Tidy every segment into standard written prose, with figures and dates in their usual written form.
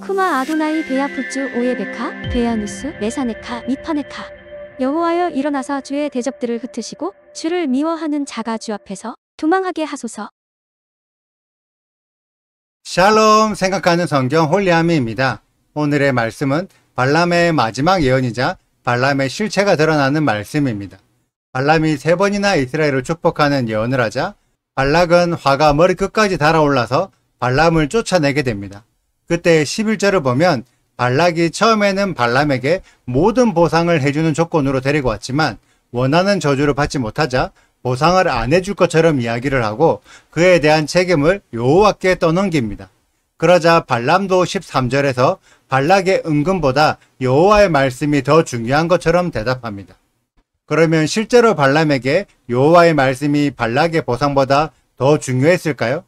쿠마 아도나이 베야푸츠 오예베카 베야누스 메사네카 미파네카. 여호와여 일어나사 주의 대적들을 흩으시고 주를 미워하는 자가 주 앞에서 도망하게 하소서. 샬롬 생각하는 성경 홀리아미입니다. 오늘의 말씀은 발람의 마지막 예언이자 발람의 실체가 드러나는 말씀입니다. 발람이 3번이나 이스라엘을 축복하는 예언을 하자 발락은 화가 머리끝까지 달아올라서 발람을 쫓아내게 됩니다. 그때 11절을 보면 발락이 처음에는 발람에게 모든 보상을 해주는 조건으로 데리고 왔지만 원하는 저주를 받지 못하자 보상을 안 해줄 것처럼 이야기를 하고 그에 대한 책임을 여호와께 떠넘깁니다. 그러자 발람도 13절에서 발락의 은근보다 여호와의 말씀이 더 중요한 것처럼 대답합니다. 그러면 실제로 발람에게 여호와의 말씀이 발락의 보상보다 더 중요했을까요?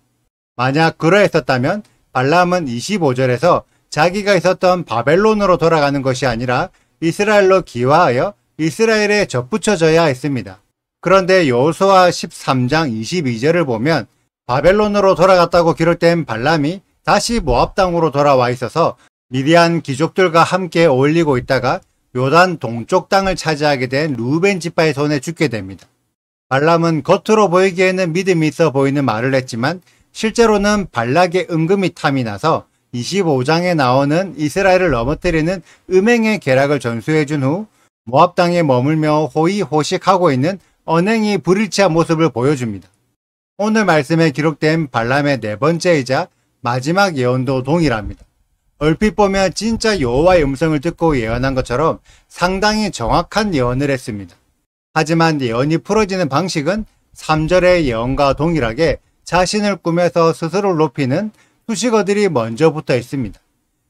만약 그러했었다면 발람은 25절에서 자기가 있었던 바벨론으로 돌아가는 것이 아니라 이스라엘로 기화하여 이스라엘에 접붙여져야 했습니다. 그런데 여호수아 13장 22절을 보면 바벨론으로 돌아갔다고 기록된 발람이 다시 모압 땅으로 돌아와 있어서 미디안 귀족들과 함께 어울리고 있다가 요단 동쪽 땅을 차지하게 된 루벤 지파의 손에 죽게 됩니다. 발람은 겉으로 보이기에는 믿음이 있어 보이는 말을 했지만 실제로는 발락의 은금이 탐이 나서 25장에 나오는 이스라엘을 넘어뜨리는 음행의 계략을 전수해준 후 모압 땅에 머물며 호의호식하고 있는 언행이 불일치한 모습을 보여줍니다. 오늘 말씀에 기록된 발람의 4번째이자 마지막 예언도 동일합니다. 얼핏 보면 진짜 여호와의 음성을 듣고 예언한 것처럼 상당히 정확한 예언을 했습니다. 하지만 예언이 풀어지는 방식은 3절의 예언과 동일하게 자신을 꾸며서 스스로를 높이는 수식어들이 먼저 붙어 있습니다.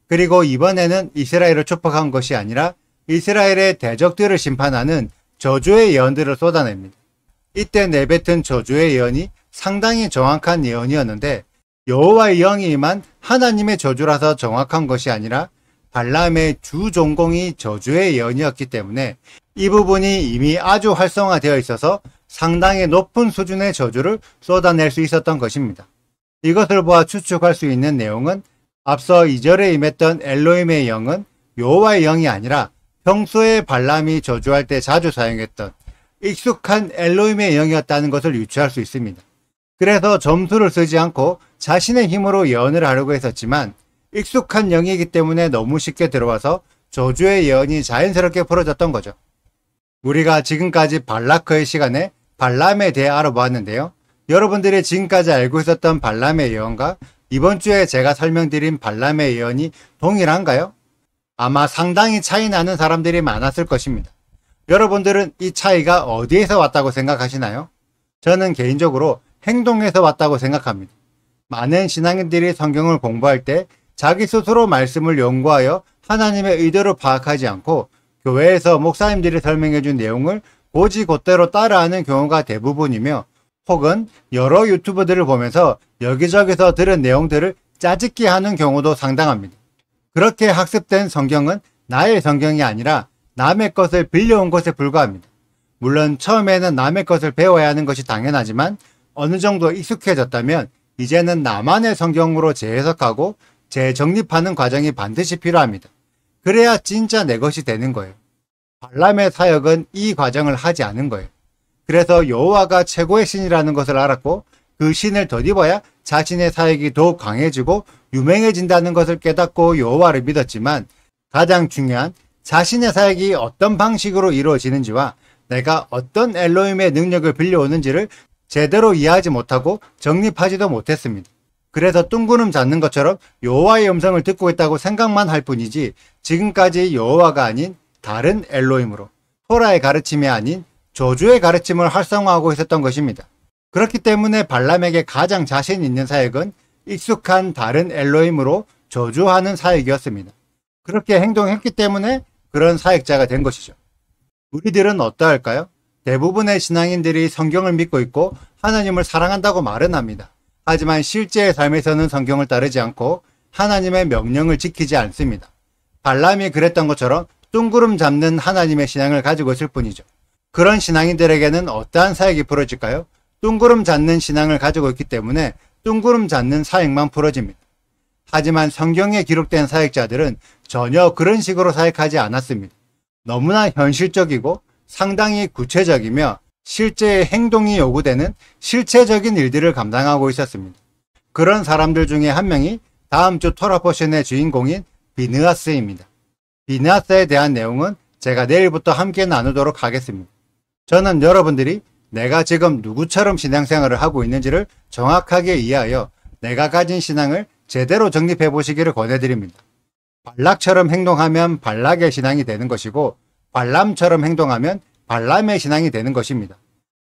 그리고 이번에는 이스라엘을 축복한 것이 아니라 이스라엘의 대적들을 심판하는 저주의 예언들을 쏟아냅니다. 이때 내뱉은 저주의 예언이 상당히 정확한 예언이었는데 여호와의 영이 임한 하나님의 저주라서 정확한 것이 아니라 발람의 주 전공이 저주의 예언이었기 때문에 이 부분이 이미 아주 활성화되어 있어서 상당히 높은 수준의 저주를 쏟아낼 수 있었던 것입니다. 이것을 보아 추측할 수 있는 내용은 앞서 2절에 임했던 엘로힘의 영은 여호와의 영이 아니라 평소에 발람이 저주할 때 자주 사용했던 익숙한 엘로힘의 영이었다는 것을 유추할 수 있습니다. 그래서 점수를 쓰지 않고 자신의 힘으로 예언을 하려고 했었지만 익숙한 영이기 때문에 너무 쉽게 들어와서 저주의 예언이 자연스럽게 풀어졌던 거죠. 우리가 지금까지 발라크의 시간에 발람에 대해 알아보았는데요. 여러분들이 지금까지 알고 있었던 발람의 예언과 이번 주에 제가 설명드린 발람의 예언이 동일한가요? 아마 상당히 차이 나는 사람들이 많았을 것입니다. 여러분들은 이 차이가 어디에서 왔다고 생각하시나요? 저는 개인적으로 행동에서 왔다고 생각합니다. 많은 신앙인들이 성경을 공부할 때 자기 스스로 말씀을 연구하여 하나님의 의도를 파악하지 않고 교회에서 목사님들이 설명해 준 내용을 곧이곧대로 따라하는 경우가 대부분이며 혹은 여러 유튜버들을 보면서 여기저기서 들은 내용들을 짜집기 하는 경우도 상당합니다. 그렇게 학습된 성경은 나의 성경이 아니라 남의 것을 빌려온 것에 불과합니다. 물론 처음에는 남의 것을 배워야 하는 것이 당연하지만 어느 정도 익숙해졌다면 이제는 나만의 성경으로 재해석하고 재정립하는 과정이 반드시 필요합니다. 그래야 진짜 내 것이 되는 거예요. 발람의 사역은 이 과정을 하지 않은 거예요. 그래서 여호와가 최고의 신이라는 것을 알았고 그 신을 덧입어야 자신의 사역이 더욱 강해지고 유명해진다는 것을 깨닫고 여호와를 믿었지만 가장 중요한 자신의 사역이 어떤 방식으로 이루어지는지와 내가 어떤 엘로힘의 능력을 빌려오는지를 제대로 이해하지 못하고 정립하지도 못했습니다. 그래서 뜬구름 잡는 것처럼 여호와의 음성을 듣고 있다고 생각만 할 뿐이지 지금까지 여호와가 아닌 다른 엘로힘으로 토라의 가르침이 아닌 저주의 가르침을 활성화하고 있었던 것입니다. 그렇기 때문에 발람에게 가장 자신 있는 사역은 익숙한 다른 엘로힘으로 저주하는 사역이었습니다. 그렇게 행동했기 때문에 그런 사역자가 된 것이죠. 우리들은 어떠할까요? 대부분의 신앙인들이 성경을 믿고 있고 하나님을 사랑한다고 말은 합니다. 하지만 실제의 삶에서는 성경을 따르지 않고 하나님의 명령을 지키지 않습니다. 발람이 그랬던 것처럼 뜬구름 잡는 하나님의 신앙을 가지고 있을 뿐이죠. 그런 신앙인들에게는 어떠한 사역이 풀어질까요? 뜬구름 잡는 신앙을 가지고 있기 때문에 뜬구름 잡는 사역만 풀어집니다. 하지만 성경에 기록된 사역자들은 전혀 그런 식으로 사역하지 않았습니다. 너무나 현실적이고 상당히 구체적이며 실제의 행동이 요구되는 실체적인 일들을 감당하고 있었습니다. 그런 사람들 중에 한 명이 다음 주 토라 포션의 주인공인 비느하스입니다. 비느하스에 대한 내용은 제가 내일부터 함께 나누도록 하겠습니다. 저는 여러분들이 내가 지금 누구처럼 신앙생활을 하고 있는지를 정확하게 이해하여 내가 가진 신앙을 제대로 정립해 보시기를 권해드립니다. 발락처럼 행동하면 발락의 신앙이 되는 것이고 발람처럼 행동하면 발람의 신앙이 되는 것입니다.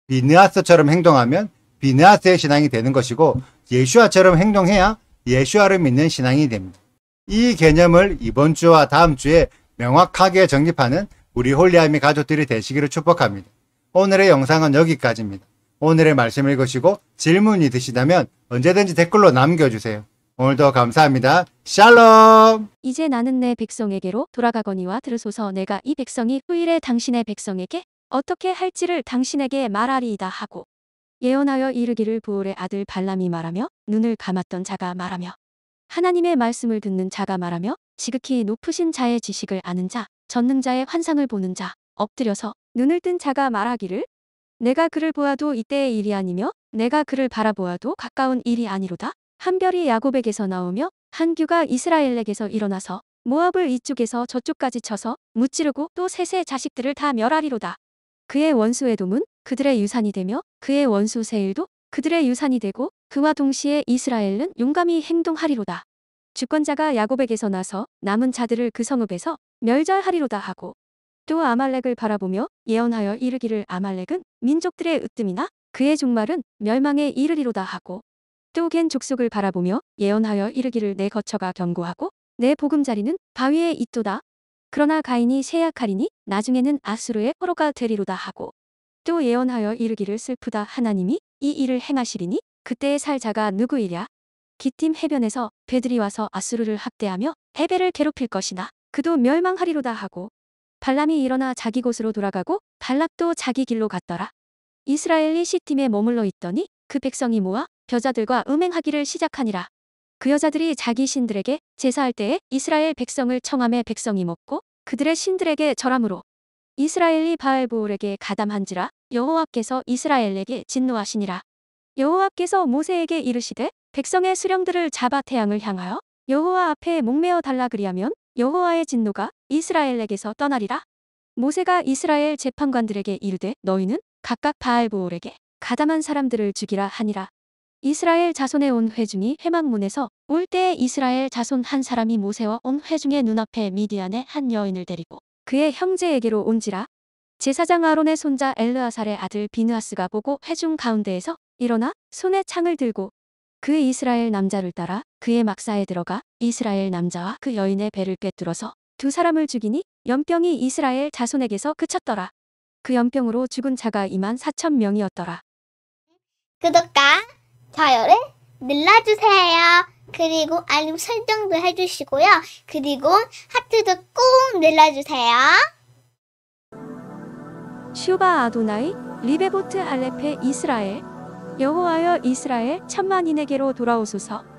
비느하스처럼 행동하면 비느하스의 신앙이 되는 것이고 예슈아처럼 행동해야 예슈아를 믿는 신앙이 됩니다. 이 개념을 이번 주와 다음 주에 명확하게 정립하는 우리 홀리아미 가족들이 되시기를 축복합니다. 오늘의 영상은 여기까지입니다. 오늘의 말씀을 읽으시고 질문이 있으시다면 언제든지 댓글로 남겨주세요. 오늘도 감사합니다. 샬롬! 이제 나는 내 백성에게로 돌아가거니와 들으소서. 내가 이 백성이 후일에 당신의 백성에게 어떻게 할지를 당신에게 말하리이다 하고 예언하여 이르기를 부올의 아들 발람이 말하며 눈을 감았던 자가 말하며 하나님의 말씀을 듣는 자가 말하며 지극히 높으신 자의 지식을 아는 자 전능자의 환상을 보는 자 엎드려서 눈을 뜬 자가 말하기를 내가 그를 보아도 이때의 일이 아니며 내가 그를 바라보아도 가까운 일이 아니로다. 한 별이 야곱에게서 나오며 한 규가 이스라엘에게서 일어나서 모압을 이쪽에서 저쪽까지 쳐서 무찌르고 또 셋의 자식들을 다 멸하리로다. 그의 원수 에돔은 그들의 유산이 되며 그의 원수 세일도 그들의 유산이 되고 그와 동시에 이스라엘은 용감히 행동하리로다. 주권자가 야곱에게서 나서 남은 자들을 그 성읍에서 멸절하리로다 하고 또 아말렉을 바라보며 예언하여 이르기를 아말렉은 민족들의 으뜸이나 그의 종말은 멸망에 이르리로다 하고 또 겐 족속을 바라보며 예언하여 이르기를 내 거처가 견고하고 내 보금자리는 바위에 있도다. 그러나 가인이 쇠약하리니 나중에는 아수르의 포로가 되리로다 하고 또 예언하여 이르기를 슬프다. 하나님이 이 일을 행하시리니 그때의 살 자가 누구이랴. 기띔 해변에서 배들이 와서 아수르를 학대하며 해배를 괴롭힐 것이나 그도 멸망하리로다 하고 발람이 일어나 자기 곳으로 돌아가고 발락도 자기 길로 갔더라. 이스라엘이 시팀에 머물러 있더니 그 백성이 모아 벼자들과 음행하기를 시작하니라. 그 여자들이 자기 신들에게 제사할 때에 이스라엘 백성을 청함에 백성이 먹고 그들의 신들에게 절함으로 이스라엘이 바알보올에게 가담한지라. 여호와께서 이스라엘에게 진노하시니라. 여호와께서 모세에게 이르시되 백성의 수령들을 잡아 태양을 향하여 여호와 앞에 목매어 달라 그리하면 여호와의 진노가 이스라엘에게서 떠나리라. 모세가 이스라엘 재판관들에게 이르되 너희는 각각 바알보올에게 가담한 사람들을 죽이라 하니라. 이스라엘 자손의 온 회중이 회막문에서 올 때에 이스라엘 자손 한 사람이 모세와 온 회중의 눈앞에 미디안의 한 여인을 데리고 그의 형제에게로 온지라. 제사장 아론의 손자 엘르아살의 아들 비느하스가 보고 회중 가운데에서 일어나 손에 창을 들고 그 이스라엘 남자를 따라 그의 막사에 들어가 이스라엘 남자와 그 여인의 배를 꿰뚫어서 두 사람을 죽이니 연병이 이스라엘 자손에게서 그쳤더라. 그 연병으로 죽은 자가 24,000명이었더라. 구독과 좋아요를 눌러주세요. 그리고 알림 설정도 해주시고요. 그리고 하트도 꼭 눌러주세요. 슈바 아도나이 리베보트 알레페 이스라엘 여호와여 이스라엘 천만인에게로 돌아오소서.